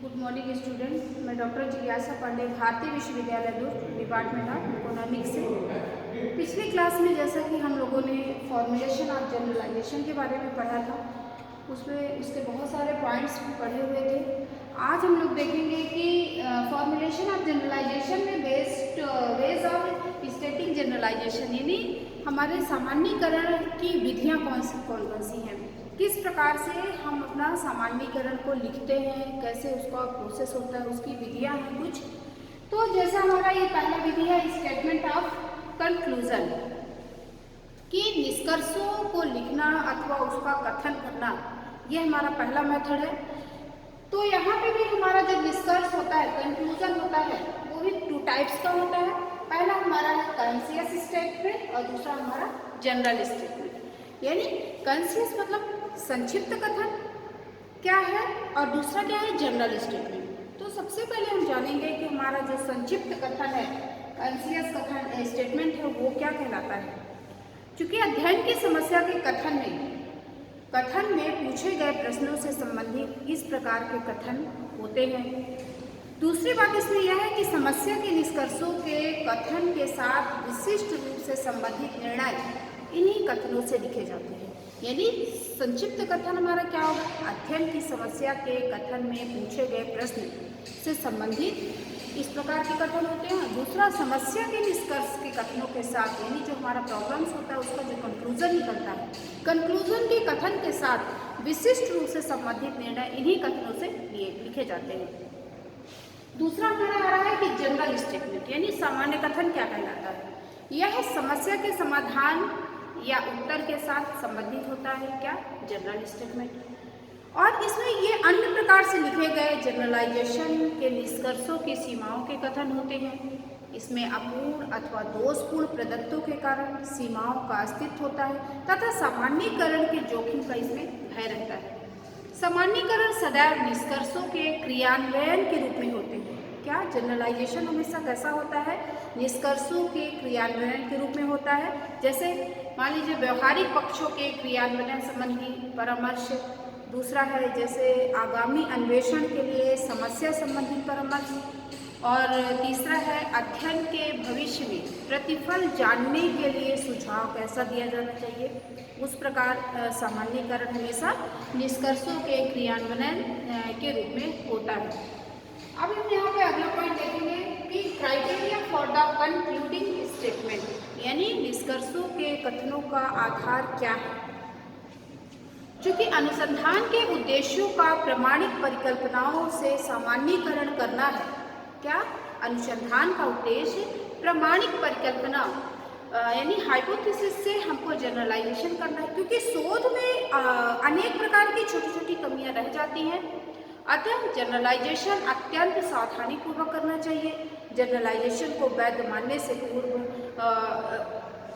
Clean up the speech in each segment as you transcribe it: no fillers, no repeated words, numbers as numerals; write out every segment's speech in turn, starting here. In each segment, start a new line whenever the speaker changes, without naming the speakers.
Good morning student. मैं doctor जिज्ञासा पांडे, भारतीय विश्वविद्यालय दुर्ग, डिपार्टमेंट ऑफ इकोनॉमिक्स से। पिछली क्लास में जैसा कि हम लोगों ने फॉर्मुलेशन ऑफ जनरलाइजेशन के बारे में पढ़ा था, उसमें उसके बहुत सारे पॉइंट्स पढ़े हुए थे। आज हम लोग देखेंगे कि फॉर्मुलेशन ऑफ जनरलाइजेशन में based ways of stating generalization, यानी हमारे सामान्यीकरण की विधियाँ कौन सी हैं, किस प्रकार से हम अपना सामान्यीकरण को लिखते हैं, कैसे उसका प्रोसेस होता है, उसकी विधियाँ हैं कुछ। तो जैसा हमारा ये पहला विधि है स्टेटमेंट ऑफ कंक्लूजन, कि निष्कर्षों को लिखना अथवा उसका कथन करना, ये हमारा पहला मेथड है। तो यहाँ पे भी हमारा जो निष्कर्ष होता है, कंक्लूजन होता है, वो भी टू टाइप्स का होता है। पहला हमारा है कॉन्शियस स्टेटमेंट और दूसरा हमारा जनरल स्टेटमेंट। यानी कॉन्शियस मतलब संक्षिप्त कथन क्या है और दूसरा क्या है जनरल स्टेटमेंट। तो सबसे पहले हम जानेंगे कि हमारा जो संक्षिप्त कथन है, कॉन्शियस कथन स्टेटमेंट है, वो क्या कहलाता है। चूंकि अध्ययन की समस्या के कथन में पूछे गए प्रश्नों से संबंधित इस प्रकार के कथन होते हैं। दूसरी बात इसमें यह है कि समस्या के निष्कर्षों के कथन के साथ विशिष्ट रूप से संबंधित निर्णय इन्हीं कथनों से लिखे जाते हैं। यानी संक्षिप्त कथन हमारा क्या होगा, अध्ययन की समस्या के कथन में पूछे गए प्रश्न से संबंधित इस प्रकार के कथन होते हैं। दूसरा समस्या के निष्कर्ष के कथनों के साथ, यानी जो हमारा प्रॉब्लम्स होता है उसका जो कंक्लूजन निकलता है, कंक्लूजन के कथन के साथ विशिष्ट रूप से संबंधित निर्णय इन्हीं कथनों से लिखे जाते हैं। दूसरा हमारा आ रहा है कि जनरल स्टेटमेंट, यानी सामान्य कथन क्या कहलाता है। यह समस्या के समाधान या उत्तर के साथ संबंधित होता है, क्या, जनरल स्टेटमेंट। और इसमें ये अन्य प्रकार से लिखे गए जनरलाइजेशन के निष्कर्षों की सीमाओं के कथन होते हैं। इसमें अपूर्ण अथवा दोषपूर्ण प्रदत्तों के कारण सीमाओं का अस्तित्व होता है तथा सामान्यीकरण के जोखिम का इसमें भय रहता है। सामान्यीकरण सदैव निष्कर्षों के क्रियान्वयन के रूप में होते हैं। क्या, जनरलाइजेशन हमेशा कैसा होता है, निष्कर्षों के क्रियान्वयन के रूप में होता है। जैसे मान लीजिए व्यवहारिक पक्षों के क्रियान्वयन संबंधी परामर्श। दूसरा है जैसे आगामी अन्वेषण के लिए समस्या संबंधी परामर्श। और तीसरा है अध्ययन के भविष्य में प्रतिफल जानने के लिए सुझाव कैसा दिया जाना चाहिए। उस प्रकार सामान्यीकरण हमेशा निष्कर्षों के क्रियान्वयन के रूप में होता है। अब हम यहाँ पे अगला पॉइंट देखेंगे कि criteria for the concluding statement, यानी निष्कर्षों के कथनों का आधार क्या है। चूंकि अनुसंधान के उद्देश्यों का प्रामाणिक परिकल्पनाओं से सामान्यीकरण करना है, क्या, अनुसंधान का उद्देश्य प्रामाणिक परिकल्पना यानी हाइपोथेसिस से हमको जनरलाइजेशन करना है। क्योंकि शोध में अनेक प्रकार की छोटी छोटी कमियां रह जाती हैं, अतः जनरलाइजेशन अत्यंत सावधानी पूर्वक करना चाहिए। जनरलाइजेशन को वैध मानने से पूर्व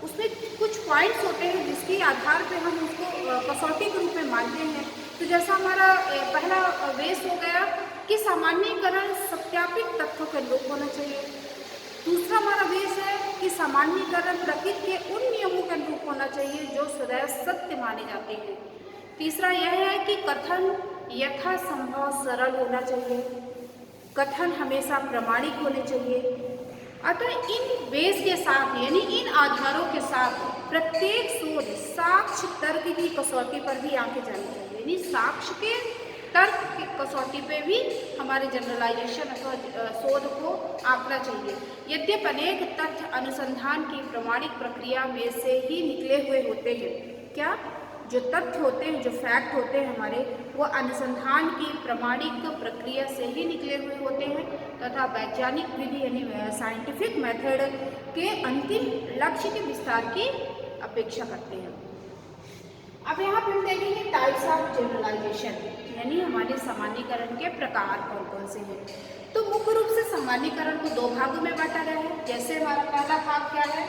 उसमें कुछ पॉइंट्स होते हैं जिसके आधार पे हम उसको कसौटी के रूप में मानते हैं। तो जैसा हमारा पहला बेस हो गया कि सामान्यीकरण सत्यापित तथ्यों के अनुरूप होना चाहिए। दूसरा हमारा बेस है कि सामान्यीकरण प्रकृति के उन नियमों के अनुरूप होना चाहिए जो सदैव सत्य माने जाते हैं। तीसरा यह है कि कथन यथासंभव सरल होना चाहिए, कथन हमेशा प्रामाणिक होने चाहिए। अतः इन बेस के साथ, यानी इन आधारों के साथ प्रत्येक शोध साक्ष्य तर्क की कसौटी पर भी आंके जानी चाहिए। यानी साक्ष्य के तर्क की कसौटी पे भी हमारे जनरलाइजेशन अथवा शोध को आंकना चाहिए। यद्यपि अनेक तथ्य अनुसंधान की प्रामाणिक प्रक्रिया में से ही निकले हुए होते हैं, क्या, जो तथ्य होते हैं, जो फैक्ट होते हैं हमारे, वो अनुसंधान की प्रामाणिक प्रक्रिया से ही निकले हुए होते हैं तथा वैज्ञानिक विधि यानी साइंटिफिक मेथड के अंतिम लक्ष्य के विस्तार की अपेक्षा करते हैं। अब यहाँ पे हम देखेंगे टाइप्स ऑफ जनरलाइजेशन, यानी हमारे सामान्यीकरण के प्रकार कौन कौन से हैं। तो मुख्य रूप से सामान्यीकरण को दो भागों में बांटा गया है। जैसे हमारा पहला भाग क्या है,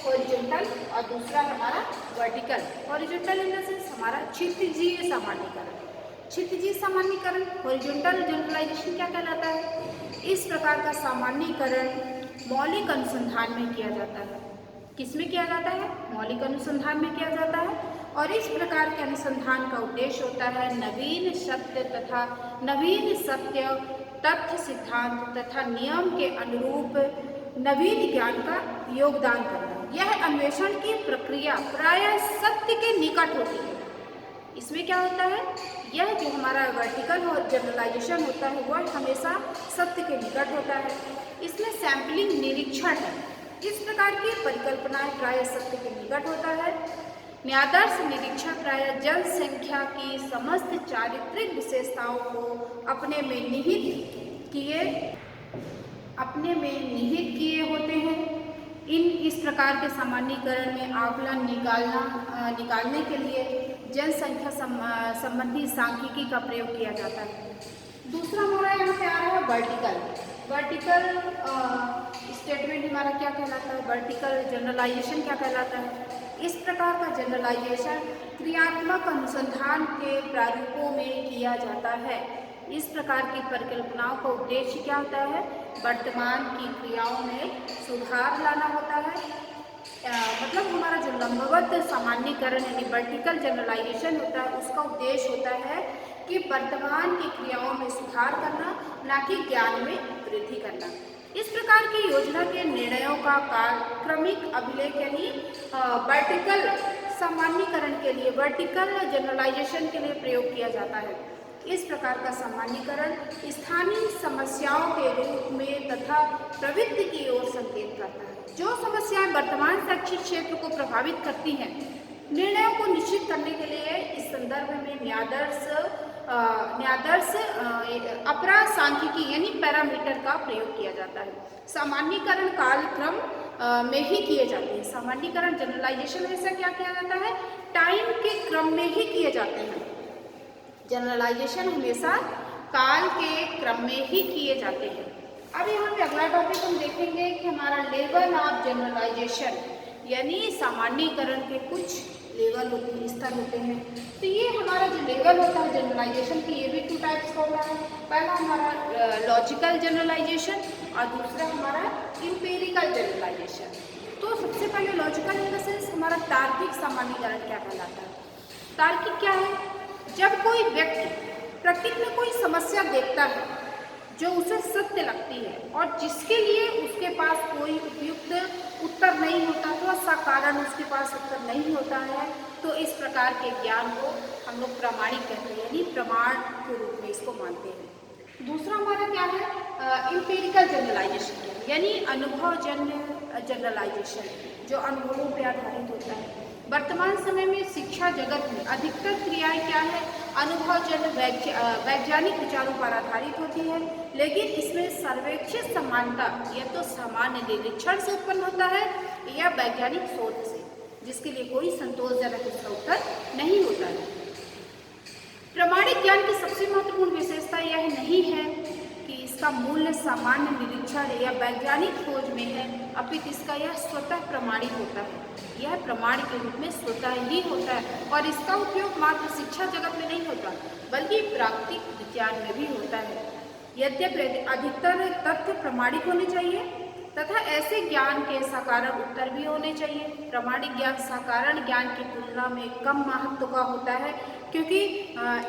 हॉरिजॉन्टल, और दूसरा हमारा vertical. Horizontal in the sense हमारा क्षितिजीय सामान्यीकरण। क्षितिजीय सामान्यीकरण, हॉरिजॉन्टल जनरलाइजेशन क्या कहलाता है। इस प्रकार का सामान्यीकरण मौलिक अनुसंधान में किया जाता है। किसमें किया जाता है, मौलिक अनुसंधान में किया जाता है। और इस प्रकार के अनुसंधान का उद्देश्य होता है नवीन सत्य तथा नवीन सत्य तथ्य, सिद्धांत तथा नियम के अनुरूप नवीन ज्ञान का योगदान करना। यह अन्वेषण की प्रक्रिया प्रायः सत्य के निकट होती है। इसमें क्या होता है, यह जो हमारा वर्टिकल और जनरलाइजेशन होता है वह हमेशा सत्य के निकट होता है। इसमें सैम्पलिंग निरीक्षण है। इस प्रकार की परिकल्पनाएं प्रायः सत्य के निकट होता है। न्यायादर्श निरीक्षण प्रायः जनसंख्या की समस्त चारित्रिक विशेषताओं को अपने में निहित किए होते हैं। इस प्रकार के सामान्यीकरण में आकलन निकालने के लिए जनसंख्या संबंधी सांख्यिकी का प्रयोग किया जाता है। दूसरा हमारा यहाँ पे आ रहा है वर्टिकल स्टेटमेंट हमारा क्या कहलाता है, वर्टिकल जनरलाइजेशन क्या कहलाता है। इस प्रकार का जनरलाइजेशन क्रियात्मक अनुसंधान के प्रारूपों में किया जाता है। इस प्रकार की परिकल्पनाओं का उद्देश्य क्या होता है, वर्तमान की क्रियाओं में सुधार लाना होता है। मतलब हमारा जो लंबवत सामान्यीकरण यानी वर्टिकल जनरलाइजेशन होता है उसका उद्देश्य होता है कि वर्तमान की क्रियाओं में सुधार करना, ना कि ज्ञान में वृद्धि करना। इस प्रकार की योजना के निर्णयों का क्रमिक अभिलेख यानी वर्टिकल सामान्यीकरण के लिए, वर्टिकल जनरलाइजेशन के लिए प्रयोग किया जाता है। इस प्रकार का सामान्यीकरण स्थानीय समस्याओं के रूप में तथा प्रवृत्ति की ओर संकेत करता है। जो समस्याएं वर्तमान शैक्षिक क्षेत्र को प्रभावित करती हैं, निर्णयों को निश्चित करने के लिए इस संदर्भ में न्यायादर्श अपरा सांख्यिकी यानी पैरामीटर का प्रयोग किया जाता है। सामान्यीकरण कालक्रम में ही किए जाते हैं। सामान्यीकरण जनरलाइजेशन ऐसा क्या किया जाता है, टाइम के क्रम में ही किए जाते हैं। जनरलाइजेशन हमेशा काल के क्रम में ही किए जाते हैं। अब यहाँ पे अगला टॉपिक हम देखेंगे कि हमारा लेवल ऑफ जनरलाइजेशन यानी सामान्यीकरण के कुछ लेवल होते हैं, स्तर होते हैं। तो ये हमारा जो लेवल होता है जनरलाइजेशन की, ये भी 2 टाइप्स का होता है। पहला हमारा लॉजिकल जनरलाइजेशन और दूसरा हमारा इंपेरिकल जनरलाइजेशन। तो सबसे पहले लॉजिकल इन द सेंस हमारा तार्किक सामान्यीकरण क्या कहलाता है। तार्किक क्या है, जब कोई व्यक्ति प्रकृति में कोई समस्या देखता है जो उसे सत्य लगती है और जिसके लिए उसके पास कोई उपयुक्त उत्तर नहीं होता, तो साकारण उसके पास उत्तर नहीं होता है, तो इस प्रकार के ज्ञान को हम लोग प्रामाणिक कहते हैं यानी प्रमाण के रूप में इसको मानते हैं। दूसरा हमारा क्या है, इंपेरिकल जनरलाइजेशन यानी अनुभवजन्य जनरलाइजेशन, जो अनुभवों पर आधारित होता है। वर्तमान समय में शिक्षा जगत में अधिकतर क्रियाएं क्या है, अनुभवजन्य वैज्ञानिक विचारों पर आधारित होती है, लेकिन इसमें सर्वेक्षित समानता या तो सामान्य निरीक्षण से उत्पन्न होता है या वैज्ञानिक शोध से, जिसके लिए कोई संतोषजनक इसका उत्तर नहीं होता है। प्रामाणिक ज्ञान की सबसे महत्वपूर्ण विशेषता यह नहीं है कि इसका मूल्य सामान्य निरीक्षण या वैज्ञानिक खोज में है, अपितु इसका यह स्वतः प्रमाणिक होता है। यह प्रमाण के रूप में स्वतः ही होता है और इसका उपयोग मात्र शिक्षा जगत में नहीं होता बल्कि प्राकृतिक विज्ञान में भी होता है। यद्यपि अधिकतर तथ्य प्रमाणिक होने चाहिए तथा ऐसे ज्ञान के साकारण उत्तर भी होने चाहिए। प्रमाणिक ज्ञान साकारण ज्ञान की तुलना में कम महत्व का होता है, क्योंकि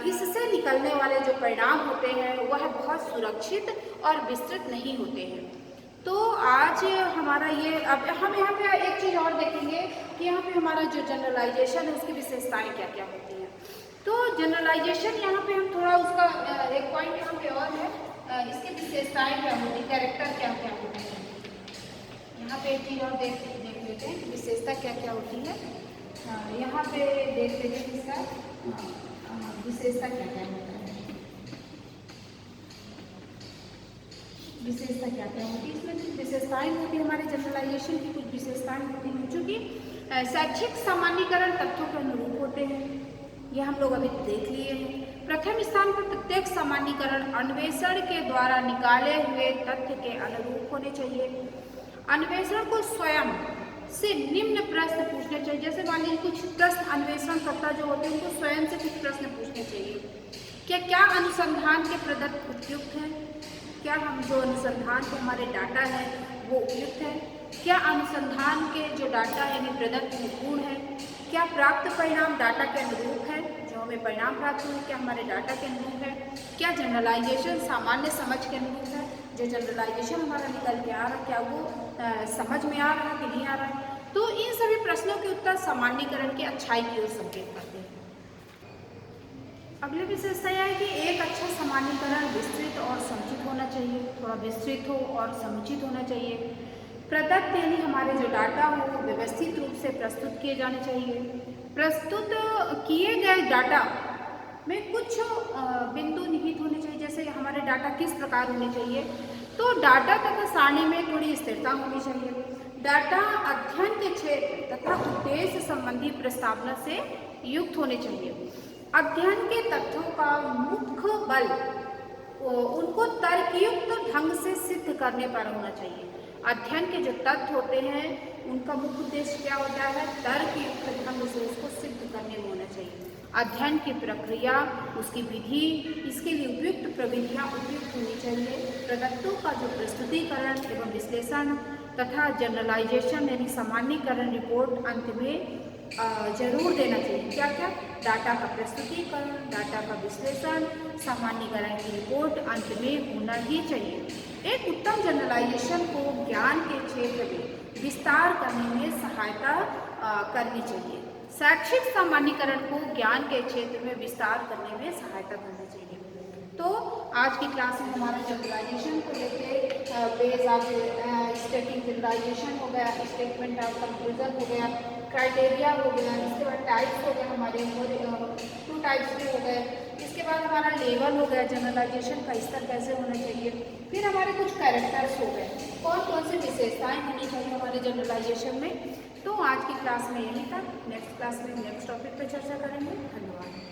इससे निकलने वाले जो परिणाम होते हैं वह बहुत सुरक्षित और विस्तृत नहीं होते हैं। तो आज हमारा ये, अब हम यहाँ पे एक चीज़ और देखेंगे कि यहाँ पे हमारा जो जनरलाइजेशन है उसकी विशेषताएं क्या क्या होती हैं। तो जनरलाइजेशन यहाँ पे हम थोड़ा उसका एक पॉइंट यहाँ पे और है, इसकी विशेषताएं क्या होती है, कैरेक्टर क्या क्या होते हैं। यहाँ पे एक चीज़ और देख लेते हैं विशेषता क्या क्या होती है। यहाँ पे देख लेते हैं इसका विशेषता क्या क्या होता है, विशेषता क्या क्या होती है। इसमें कुछ विशेषताएं होती है, हमारे जनरलाइजेशन की कुछ विशेषताएं होती हैं, चूँकि शैक्षिक सामान्यीकरण तथ्यों के अनुरूप होते हैं, यह हम लोग अभी देख लिए हैं। प्रथम स्थान पर प्रत्येक सामान्यीकरण अन्वेषण के द्वारा निकाले हुए तथ्य के अनुरूप होने चाहिए। अन्वेषण को स्वयं से निम्न प्रश्न पूछने चाहिए। जैसे मान लीजिए कुछ प्रश्न अन्वेषणकर्ता जो होते हैं उनको स्वयं से कुछ प्रश्न पूछने चाहिए। क्या अनुसंधान के प्रदत्त उपयुक्त है, क्या हम जो अनुसंधान के हमारे डाटा है वो उपयुक्त है, क्या अनुसंधान के जो डाटा यानी प्रदत्त वो पूर्ण है, क्या प्राप्त परिणाम डाटा के अनुरूप है, जो प्रश्नों में परिणाम प्राप्त हुए, क्या हमारे डाटा के अनुरूप है, क्या जनरलाइजेशन सामान्य समझ के अनुरूप है, जो जनरलाइजेशन हमारा निकल के आ रहा है क्या वो समझ में आ रहा है कि नहीं आ रहा है। तो इन सभी प्रश्नों के उत्तर सामान्यीकरण की अच्छाई की ओर संकेत करते हैं। अगली विशेषता यह है कि एक अच्छा सामान्यीकरण विस्तृत और समुचित होना चाहिए, थोड़ा विस्तृत हो और समुचित होना चाहिए। प्रदत्त यानी हमारे जो डाटा हो वो व्यवस्थित रूप से प्रस्तुत किए जाने चाहिए। प्रस्तुत किए गए डाटा में कुछ बिंदु निहित होने चाहिए, जैसे हमारे डाटा किस प्रकार होने चाहिए, तो डाटा तथा सारणी में थोड़ी स्थिरता होनी चाहिए। डाटा अध्ययन के क्षेत्र तथा उद्देश्य संबंधी प्रस्तावना से युक्त होने चाहिए। अध्ययन के तथ्यों का मुख्य बल उनको तर्कयुक्त ढंग से सिद्ध करने पर होना चाहिए। अध्ययन के जो तथ्य होते हैं उनका मुख्य उद्देश्य क्या होता है, तर्कयुक्त ढंग से उसको सिद्ध करने में होना चाहिए। अध्ययन की प्रक्रिया, उसकी विधि, इसके लिए उपयुक्त प्रविधियाँ उपयुक्त होनी चाहिए। प्रदत्तों का जो प्रस्तुतिकरण एवं विश्लेषण तथा जनरलाइजेशन यानी सामान्यीकरण रिपोर्ट अंत में जरूर देना चाहिए। क्या क्या, डाटा का प्रस्तुतिकरण, डाटा का विश्लेषण, सामान्यीकरण की रिपोर्ट अंत में होना ही चाहिए। एक उत्तम जनरलाइजेशन को ज्ञान के क्षेत्र में विस्तार करने में सहायता करनी चाहिए। शैक्षिक सामान्यीकरण को ज्ञान के क्षेत्र में विस्तार करने में सहायता करनी चाहिए। तो आज की क्लास में हमारा जनरलाइजेशन को लेके बेस ऑफ स्टेटिंग जनरलाइजेशन हो गया, स्टेटमेंट ऑफ कंक्लूजन हो गया, क्राइटेरिया हो गया, इसके बाद टाइप्स हो गए हमारे 2 टाइप्स के हो गए, इसके बाद हमारा लेवल हो गया, जनरलाइजेशन का स्तर कैसे होना चाहिए, फिर हमारे कुछ कैरेक्टर्स हो गए, कौन कौन सी विशेषताएं होनी चाहिए हमारे जनरलाइजेशन में। तो आज की क्लास में यही था। नेक्स्ट क्लास में नेक्स्ट टॉपिक पर चर्चा करेंगे। धन्यवाद।